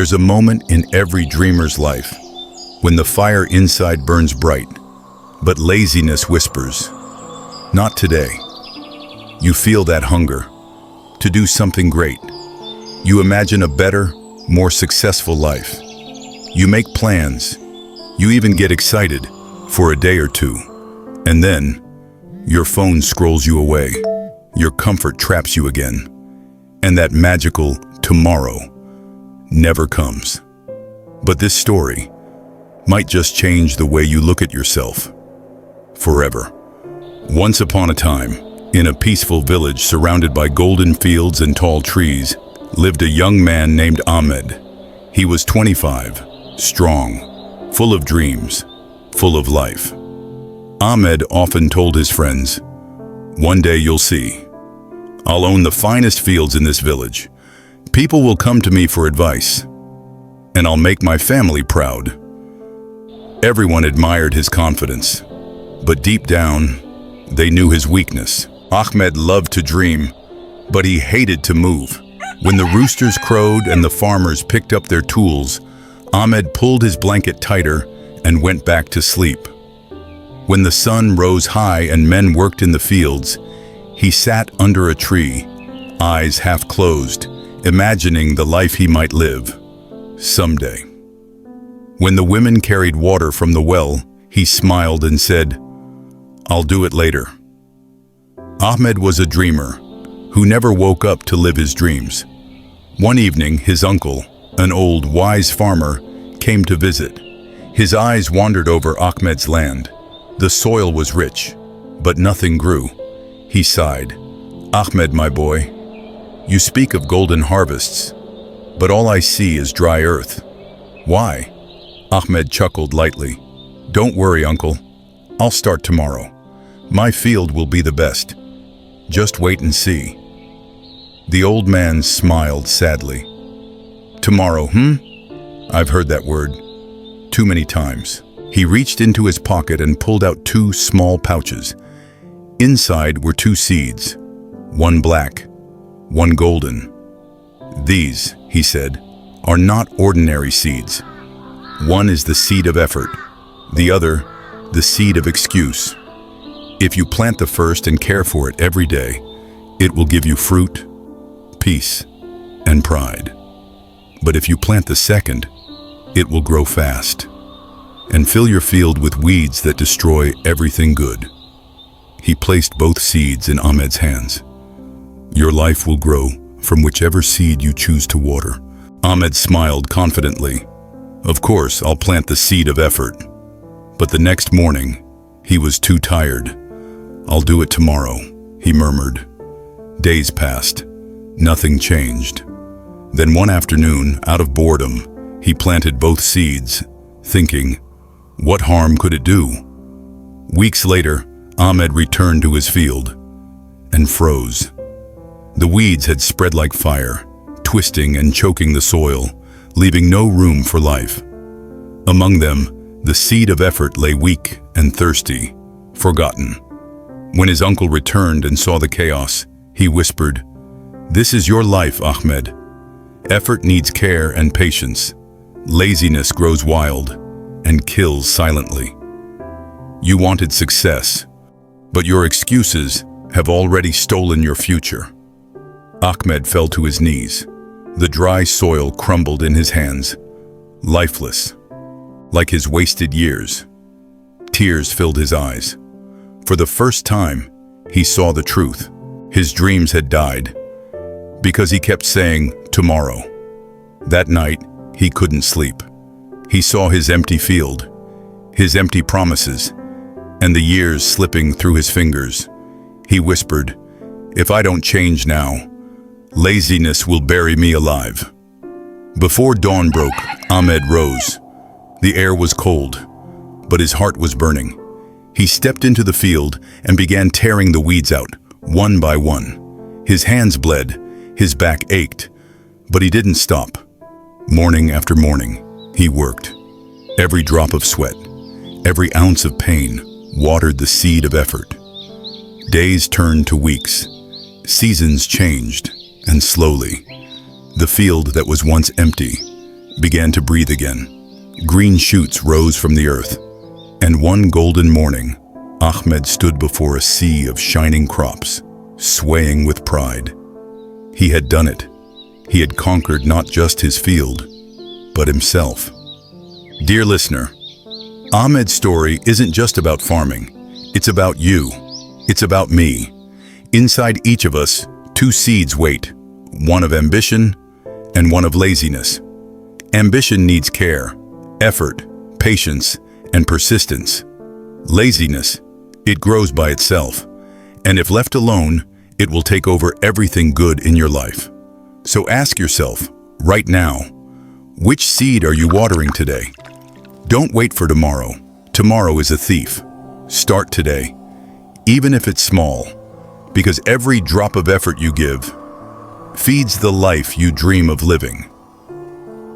There's a moment in every dreamer's life when the fire inside burns bright, but laziness whispers, "Not today." You feel that hunger to do something great. You imagine a better, more successful life. You make plans. You even get excited for a day or two. And then, your phone scrolls you away. Your comfort traps you again. And that magical tomorrow never comes. But this story might just change the way you look at yourself forever. Once upon a time, in a peaceful village surrounded by golden fields and tall trees, lived a young man named Ahmed. He was 25, strong, full of dreams, full of life. Ahmed often told his friends, "One day you'll see. I'll own the finest fields in this village. People will come to me for advice, and I'll make my family proud." Everyone admired his confidence, but deep down, they knew his weakness. Ahmed loved to dream, but he hated to move. When the roosters crowed and the farmers picked up their tools, Ahmed pulled his blanket tighter and went back to sleep. When the sun rose high and men worked in the fields, he sat under a tree, eyes half closed, imagining the life he might live someday. When the women carried water from the well, he smiled and said, "I'll do it later." Ahmed was a dreamer who never woke up to live his dreams. One evening, his uncle, an old, wise farmer, came to visit. His eyes wandered over Ahmed's land. The soil was rich, but nothing grew. He sighed. "Ahmed, my boy, you speak of golden harvests, but all I see is dry earth. Why?" Ahmed chuckled lightly. "Don't worry, uncle. I'll start tomorrow. My field will be the best. Just wait and see." The old man smiled sadly. "Tomorrow, I've heard that word too many times." He reached into his pocket and pulled out 2 small pouches. Inside were 2 seeds, one black, one golden. "These," he said, "are not ordinary seeds. One is the seed of effort, the other, the seed of excuse. If you plant the first and care for it every day, it will give you fruit, peace, and pride. But if you plant the second, it will grow fast and fill your field with weeds that destroy everything good." He placed both seeds in Ahmed's hands. "Your life will grow from whichever seed you choose to water." Ahmed smiled confidently. "Of course, I'll plant the seed of effort." But the next morning, he was too tired. "I'll do it tomorrow," he murmured. Days passed. Nothing changed. Then one afternoon, out of boredom, he planted both seeds, thinking, what harm could it do? Weeks later, Ahmed returned to his field and froze. The weeds had spread like fire, twisting and choking the soil, leaving no room for life. Among them, the seed of effort lay weak and thirsty, forgotten. When his uncle returned and saw the chaos, he whispered, "This is your life, Ahmed. Effort needs care and patience. Laziness grows wild and kills silently. You wanted success, but your excuses have already stolen your future." Ahmed fell to his knees. The dry soil crumbled in his hands, lifeless, like his wasted years. Tears filled his eyes. For the first time, he saw the truth. His dreams had died because he kept saying, "Tomorrow." That night, he couldn't sleep. He saw his empty field, his empty promises, and the years slipping through his fingers. He whispered, "If I don't change now, laziness will bury me alive." Before dawn broke, Ahmed rose. The air was cold, but his heart was burning. He stepped into the field and began tearing the weeds out, one by one. His hands bled, his back ached, but he didn't stop. Morning after morning, he worked. Every drop of sweat, every ounce of pain watered the seed of effort. Days turned to weeks. Seasons changed, and slowly, the field that was once empty began to breathe again. Green shoots rose from the earth, and one golden morning, Ahmed stood before a sea of shining crops, swaying with pride. He had done it. He had conquered not just his field, but himself. Dear listener, Ahmed's story isn't just about farming. It's about you. It's about me. Inside each of us, two seeds wait, one of ambition and one of laziness. Ambition needs care, effort, patience, and persistence. Laziness, it grows by itself, and if left alone, it will take over everything good in your life. So ask yourself, right now, which seed are you watering today? Don't wait for tomorrow. Tomorrow is a thief. Start today, even if it's small, because every drop of effort you give feeds the life you dream of living.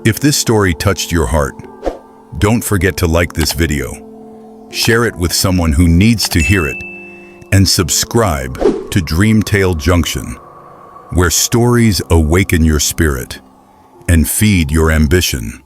If this story touched your heart, don't forget to like this video, share it with someone who needs to hear it, and subscribe to Dream Tale Junction, where stories awaken your spirit and feed your ambition.